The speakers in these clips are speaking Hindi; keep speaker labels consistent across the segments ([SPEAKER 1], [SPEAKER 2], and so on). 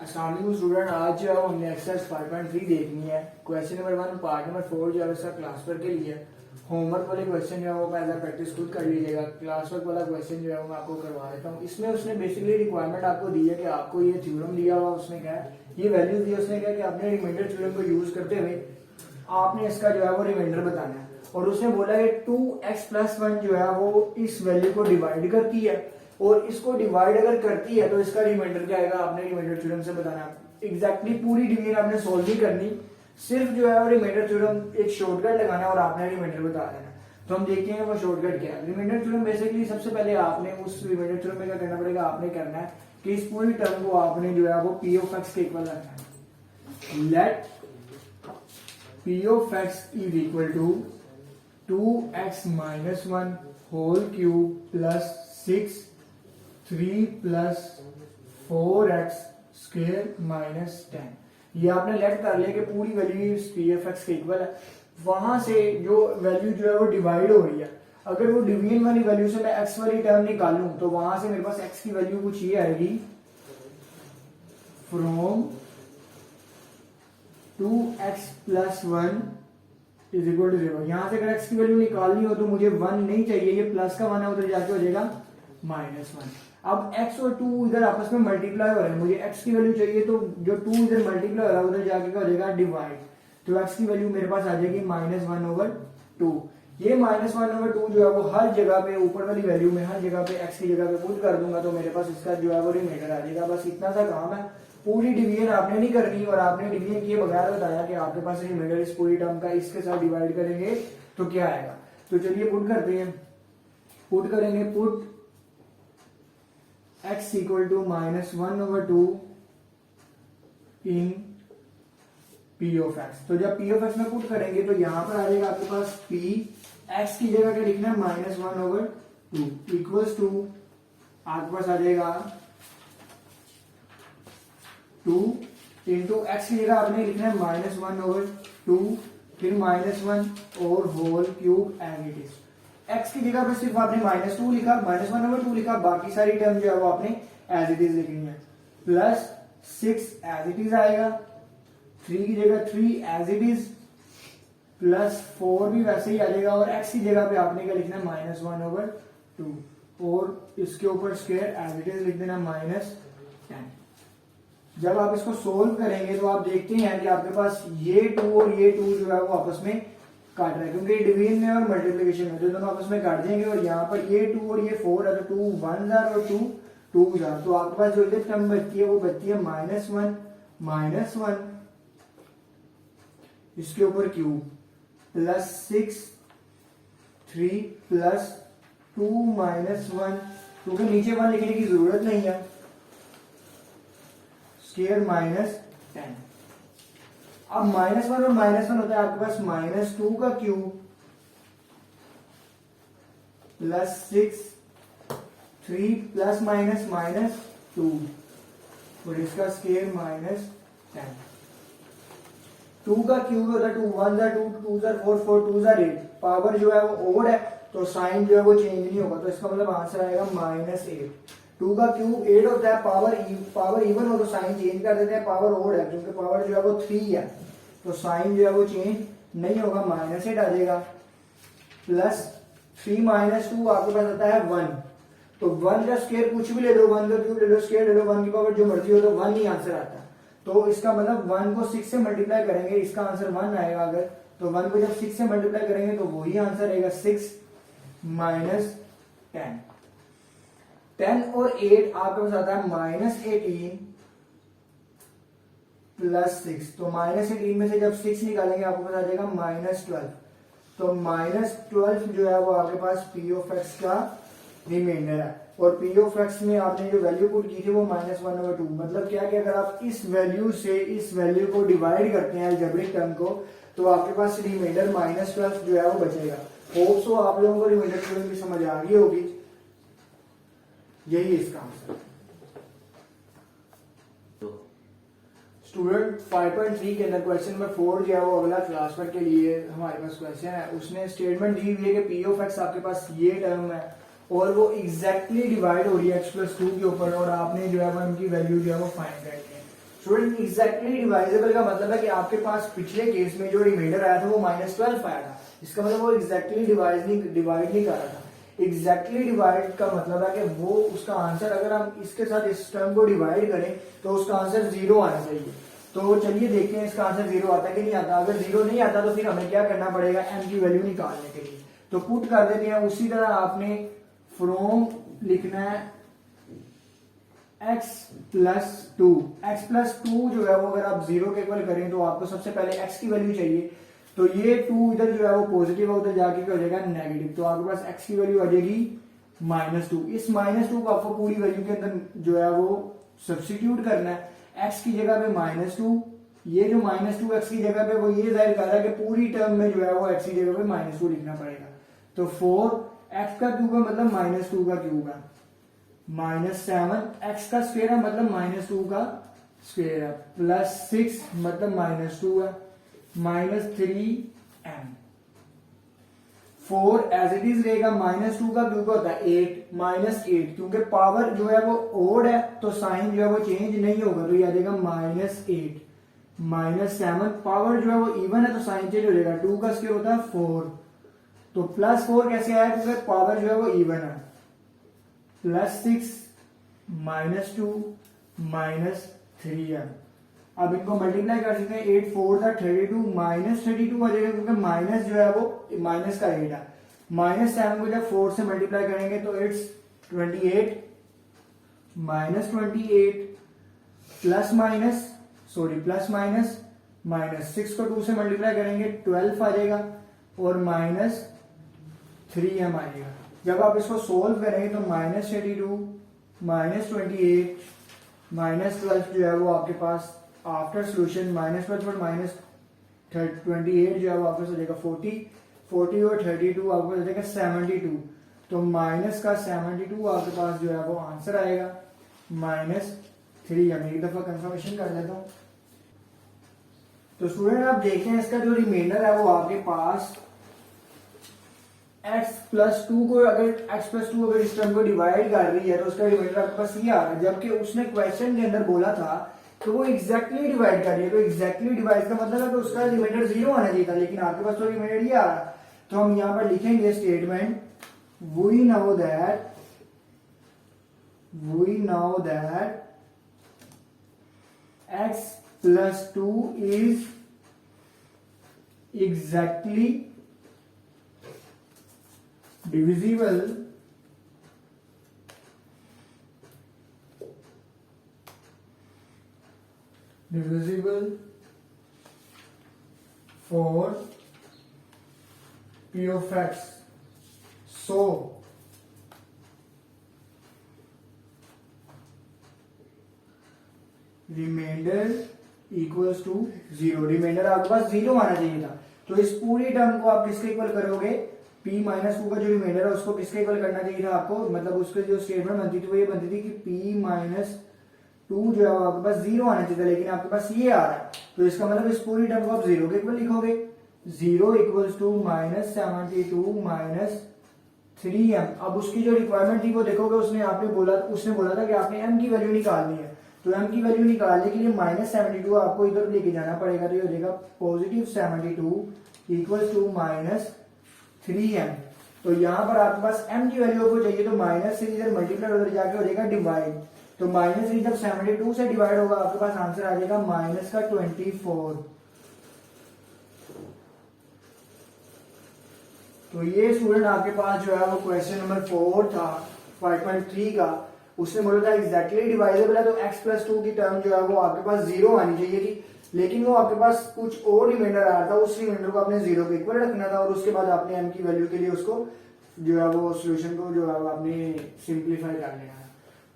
[SPEAKER 1] अस्सलाम वालेकुम स्टूडेंट, आज जो है हमने एक्सरसाइज 5.3 देखनी है। क्वेश्चन नंबर 1 पार्ट नंबर 4 जो है इसका क्लास वर्क के लिए होमवर्क वाले क्वेश्चन जो है वो पहले प्रैक्टिस खुद कर लीजिएगा। क्लास वर्क वाला क्वेश्चन जो है वो मैं आपको करवा देता हूँ। इसमें उसने बेसिकली रिक्वायरमेंट आपको दी है कि आपको ये थ्योरम दिया हुआ, उसने क्या है ये वैल्यू दी, उसने क्या कि अपने रिमाइंडर थ्योरम को यूज करते हुए आपने इसका जो है वो रिमाइंडर बताना है। और उसने बोला कि 2x+1 जो है वो इस वैल्यू को डिवाइड करती है और इसको डिवाइड अगर करती है तो इसका रिमाइंडर क्या आएगा, आपने रिमाइंडर थ्योरम से बताना है। एग्जैक्टली पूरी डिवीजन आपने सोल्व नहीं करनी, सिर्फ जो है वो रिमाइंडर थ्योरम एक शॉर्टकट लगाना है और आपने रिमाइंडर बता देना। तो हम देखते हैं वो शॉर्टकट क्या है। रिमाइंडर थ्योरम बेसिकली सबसे पहले आपने उस रिमाइंडर थ्योरम में क्या करना पड़ेगा, आपने करना है कि इस पूरी टर्म को आपने जो है वो p of x के इक्वल रखना है। Let p of x is equal to 2x-1 whole cube plus 6 3 plus 4x square minus 10। ये आपने लेट कर लिया कि पूरी वैल्यू पी एफ एक्स के इक्वल है। वहां से जो वैल्यू जो है वो डिवाइड हो रही है, अगर वो डिवीजन वाली वैल्यू से मैं x वाली टर्म निकालूं तो वहां से मेरे पास x की वैल्यू कुछ ये आएगी, from 2x+1 is equal to 0। यहां से अगर x की वैल्यू निकालनी हो तो मुझे 1 नहीं चाहिए, ये प्लस का 1 है, उधर जाके हो जाएगा -1। अब x और 2 इधर आपस में मल्टीप्लाई हो रहे हैं, मुझे x की वैल्यू चाहिए तो जो 2 इधर मल्टीप्लाई हो रहा है उधर जाके क्या हो जाएगा, डिवाइड। तो x की वैल्यू मेरे पास आ जाएगी -1/2। ये -1/2 जो है वो हर जगह पे ऊपर वाली वैल्यू में हर जगह पे x की जगह पे पुट कर दूंगा तो मेरे पास इसका जो है वो रिमाइंडर आ जाएगा। बस इतना सा काम है, पूरी डिवीजन आपने नहीं करनी। और आपने डिवीजन किए बगैर बताया कि आपके पास रिमाइंडर इस पूरी टर्म का इसके साथ डिवाइड करेंगे तो क्या आएगा। तो चलिए पुट करते हैं, पुट करेंगे, put x equal to -1/2 in p of x। तो जब p of x में पुट करेंगे तो यहां पर आ जाएगा आपके पास p, x की जगह क्या लिखना है -1/2 इक्वल्स टू आपके पास आ जाएगा 2 इंटू x की जगह आपने लिखना है -1/2 फिर -1 और whole cube as it is. x की जगह पे सिर्फ आपने -2 लिखा, -1/2 लिखा, बाकी सारी टर्म जो है वो आपने एज इट इज लिखनी है। प्लस 6 एज इट इज आएगा, 3 की जगह 3 एज इट इज, प्लस 4 भी वैसे ही आ जाएगा और x की जगह पे आपने क्या लिखना है -1/2 और इसके ऊपर स्क्वायर एज इट इज लिख देना -10। जब आप इसको सोल्व करेंगे तो आप देखते हैं कि आपके पास ये 2 और ये 2 जो है वो आपस में काट रहा है, क्योंकि डिवीजन में और मल्टीप्लिकेशन में जो दोनों आपस में काट जाएंगे। और यहाँ पर ये 2 और ये 4 है तो 2 1 जार और 2 2 जार, तो आपके पास जो इधर टर्म बचती है वो बचती है -1 इसके ऊपर क्यूब प्लस 6 3 प्लस 2 -1, क्योंकि नीचे 1 लिखने की जरूरत नहीं है, स्क्वायर -10। अब -1 और -1 होता है आपके पास -2 का क्यूब प्लस 6 3 प्लस -2 और इसका स्क्वायर -10। 2 का क्यूब होता है 2 1 जार 2 2 जार 4 4 2 जार 8। पावर जो है वो ओड है तो साइन जो है वो चेंज नहीं होगा, तो इसका मतलब आंसर आएगा -8। 2 का क्यूब 8 होता है, पावर इवन हो तो साइन चेंज कर देते हैं, पावर ओड है क्योंकि पावर जो है वो 3 है तो साइन जो है वो चेंज नहीं होगा, -8 आ जाएगा। प्लस 3 -2 आपके पास आता है 1, तो 1 का स्क्वायर कुछ भी ले लो, 1 का क्यूब ले लो, स्क्वायर ले लो, 1 की पावर जो मर्जी हो तो 1 ही आंसर आता है। तो इसका मतलब 1 को 6 से मल्टीप्लाई करेंगे, इसका आंसर 1 आएगा। अगर तो 1 को जब 6 से मल्टीप्लाई करेंगे तो वही आंसर आएगा 6 -10। 10 और 8 आपके पास आता है -18 प्लस 6, तो -18 में से जब 6 निकालेंगे आपके पास आ जाएगा -12। तो -12 जो है वो आपके पास p of x का रिमाइंडर है। और p of x में आपने जो वैल्यू पुट की थी वो -1/2। मतलब क्या कि अगर आप इस वैल्यू से इस वैल्यू को डिवाइड करते हैं अलजेब्रिक टर्म को तो आपके पास रिमाइंडर -12 जो है वो बचेगा। होप सो आप लोगों को रिमाइंडर थ्योरम की समझ आ गई होगी, यही इसका आंसर। स्टूडेंट 5.3 के अंदर क्वेश्चन नंबर 4 जो है वो अगला क्लास वर्क के लिए हमारे पास क्वेश्चन है। उसने स्टेटमेंट दी हुई है कि p of x आपके पास ये टर्म है और वो एग्जैक्टली डिवाइड हो रही है x+2 के ऊपर और आपने जो है वो इनकी वैल्यू जो है वो फाइंड करनी है। स्टूडेंट एग्जैक्टली डिवाइजेबल का मतलब है कि आपके पास पिछले केस में जो रिमाइंडर आया था वो -12 आया था, इसका मतलब वो एग्जैक्टली डिवाइड नहीं कर रहा था। एग्जैक्टली डिवाइड का मतलब है कि वो उसका आंसर अगर हम इसके साथ इस टर्म को डिवाइड करें तो उसका आंसर 0 आना चाहिए। तो चलिए देखते हैं इसका आंसर 0 आता है कि नहीं आता। अगर 0 नहीं आता तो फिर हमें क्या करना पड़ेगा, m की वैल्यू निकालने के लिए। तो पुट कर देते हैं। उसी तरह आपने फ्रॉम लिखना है x + 2। x + 2 जो है वो अगर आप 0 के इक्वल करें तो आपको सबसे पहले x की वैल्यू चाहिए। तो ये 2 इधर जो है वो पॉजिटिव है, उधर जाके क्या हो जाएगा नेगेटिव। तो आपके पास x की वैल्यू आ जाएगी -2। इस -2 को आपको पूरी वैल्यू के अंदर जो है वो सब्स्टिट्यूट करना है। x की जगह पे -2, ये जो -2 x की जगह पे वो ये जाहिर कर रहा है कि पूरी टर्म में जो है वो x की जगह पे -2 लिखना पड़ेगा। तो 4 x का क्यूब है मतलब -2 का क्यूब है, -7 x का स्क्वायर है मतलब -2 का स्क्वायर है, +6 मतलब -2 है, -3m। 4 एज इट इज रहेगा, -2 का क्यूब होता है 8, -8 क्योंकि पावर जो है वो ओड है तो साइन जो है वो चेंज नहीं होगा, तो ये आ जाएगा -8, -7 पावर जो है वो इवन है तो साइन चेंज हो जाएगा, 2 का स्क्वायर होता है 4, तो +4 कैसे आया क्योंकि पावर जो है वो इवन है, +6 -2 -3m। अब इनको मल्टीप्लाई कर सकते हैं, 8 4 32 -32 आ जाएगा क्योंकि माइनस जो है वो माइनस का 8 है, -7 को जब 4 से मल्टीप्लाई करेंगे तो इट्स 28 -28 प्लस माइनस -6 को 2 से मल्टीप्लाई करेंगे 12 आ जाएगा और -3m आ जाएगा। जब आप इसको सोल्व करेंगे तो -32 -28 -12 जो है वो आपके पास आफ्टर सोल्यूशन -12 पर -28 जो है वो आपके पास हो जाएगा 40 और 32 आपके पास हो जाएगा 72। तो माइनस का 72 आपके पास जो है वो आंसर आएगा -3। एक दफा कंफर्मेशन कर लेता हूं। तो स्टूडेंट आप देखें इसका जो रिमाइंडर है वो आपके पास x + 2 को अगर इस टर्म को डिवाइड कर रही है तो उसका रिमाइंडर आपके पास ये आ रहा है, जबकि उसने क्वेश्चन के अंदर बोला था तो वो एग्जैक्टली डिवाइड कर रही है। तो एग्जैक्टली डिवाइड का मतलब है कि उसका रिमाइंडर 0 आना चाहिए था, लेकिन आपके पास तो रिमाइंडर ये आ रहा है। तो हम यहां पर लिखेंगे statement we know that x + 2 is exactly divisible for p of x. So remainder equals to 0। Remainder आपके पास 0 आना चाहिए था। तो इस पूरी टर्म को आप किसके इक्वल करोगे, p - 2 का जो रिमाइंडर है उसको किसके इक्वल करना चाहिए था आपको, मतलब उसके जो स्टेटमेंट बनती थी वो ये बनती थी कि p - 2 जो है आपके पास 0 आना चाहिए था, लेकिन आपके पास ये आ रहा है। तो इसका मतलब इस पूरी टर्म को आप 0 के इक्वल लिखोगे। 0 इक्वल्स टू -72 -3m। अब उसकी जो रिक्वायरमेंट थी वो देखोगे, उसने बोला था कि आपने m की वैल्यू निकालनी है। तो m की वैल्यू निकालने के लिए -72 आपको इधर लेके जाना पड़ेगा, तो ये हो जाएगा +72 इक्वल्स टू -3m। तो यहां पर आपके पास m की वैल्यू आपको चाहिए, तो माइनस से इधर मल्टीप्लाई उधर जाके हो जाएगा डिवाइड। तो -3 जब 72 से डिवाइड होगा आपके पास आंसर आ जाएगा -24। तो ये स्टूडेंट आपके पास जो है वो क्वेश्चन नंबर 4 था 5.3 का। उसने बोला था एग्जैक्टली डिवाइजेबल है तो x + 2 की टर्म जो है वो आपके पास 0 आनी चाहिए थी, लेकिन वो आपके पास कुछ और रिमाइंडर आया था, उस रिमाइंडर को आपने 0 के इक्वल रखना था और उसके बाद आपने m की वैल्यू के लिए उसको जो है वो सोल्यूशन को जो है वो आपने सिंप्लीफाई कर लेना है।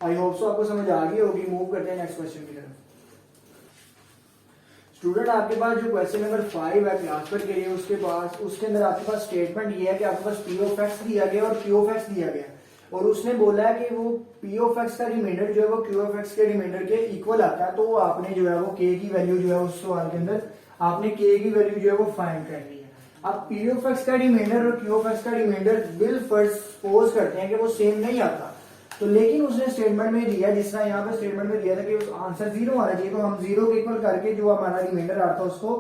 [SPEAKER 1] आई होप सो आपको समझ आ गई होगी। मूव करते हैं नेक्स्ट क्वेश्चन की तरफ। स्टूडेंट आपके पास जो क्वेश्चन नंबर 5 है क्लास पर के लिए, उसके अंदर आपके पास स्टेटमेंट ये है कि आपके पास p of x दिया गया और q of x दिया गया, और उसने बोला है कि वो p of x का रिमाइंडर जो है वो q of x के रिमाइंडर के इक्वल आता है। तो आपने जो है वो k की वैल्यू जो है उस सवाल के अंदर आपने k की वैल्यू जो है वो फाइंड करनी है। अब p of x का रिमाइंडर और q of x का रिमाइंडर बिल फर्स्ट सपोज करते हैं कि वो सेम नहीं आता, तो लेकिन उसने स्टेटमेंट में दिया, जिस तरह यहाँ पे स्टेटमेंट में दिया था कि आंसर 0 आना चाहिए, तो हम 0 के इक्वल करके जो हमारा रिमाइंडर आता है उसको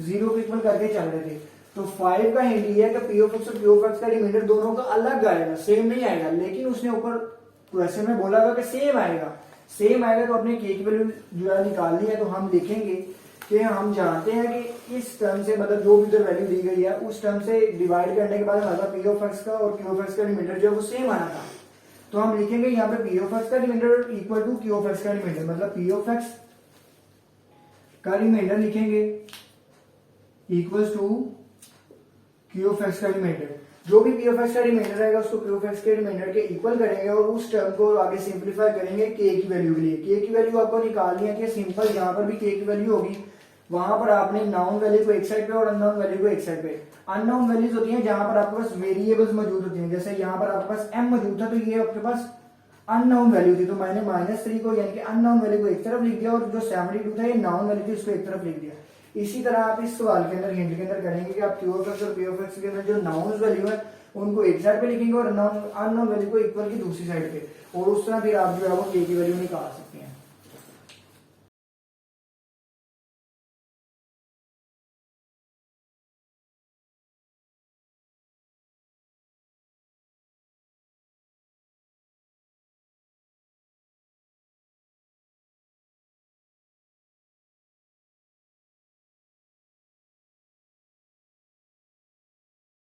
[SPEAKER 1] 0 के इक्वल करके चल रहे थे। तो 5 का हिंट ये है कि पी ऑफ एक्स और पी ऑफ एक्स का रिमाइंडर दोनों का अलग आएगा, सेम नहीं आएगा। लेकिन उसने ऊपर क्वेश्चन में बोला हुआ कि सेम आएगा, सेम आएगा तो अपने के की वैल्यू जो है निकालनी है। तो हम लिखेंगे कि हम जानते हैं कि इस टर्म से, मतलब जो भी उधर वैल्यू दी गई है उस टर्म से डिवाइड करने के बाद हमारा पी ऑफ एक्स का और क्यू ऑफ एक्स का रिमाइंडर जो है वो सेम आना था। तो हम लिखेंगे यहाँ पे पी ऑफ एक्स का remainder equal to Q of X का रिमाइंडर, मतलब पी ऑफ एक्स का रिमाइंडर लिखेंगे equals to Q of X का रिमाइंडर। जो भी पी ऑफ एक्स का रिमाइंडर आएगा उसको क्यू ऑफ एक्स के रिमाइंडर के इक्वल करेंगे और उस टर्म को आगे सिंपलीफाई करेंगे के की वैल्यू के लिए। के की वैल्यू आपको निकालनी है कि सिंपल, यहाँ पर भी के की वैल्यू होगी, वहां पर आपने नाउन वैल्यू को एक साइड पे और अननोन वैल्यू को एक साइड पे। अननोन वैल्यूज होती हैं जहां पर आपके पास वेरिएबल्स मौजूद होती हैं, जैसे यहाँ पर आपके पास m मौजूद था तो ये आपके पास अननोन वैल्यू थी, तो मैंने -3 को यानी कि अननोन वैल्यू को एक तरफ लिख दिया और जो 72 था ये नाउन वैल्यू थी उसको एक तरफ लिख दिया। इसी तरह आप इस सवाल के अंदर हिंट के अंदर करेंगे कि आप क्यू ऑफ एक्स और पी ऑफ एक्स के अंदर जो नाउन वैल्यू है उनको एक साइड पे लिखेंगे और अननोन वैल्यू को इक्वल की दूसरी साइड पे, और उस तरह फिर आप जो है वो के की वैल्यू निकाल सकते हैं।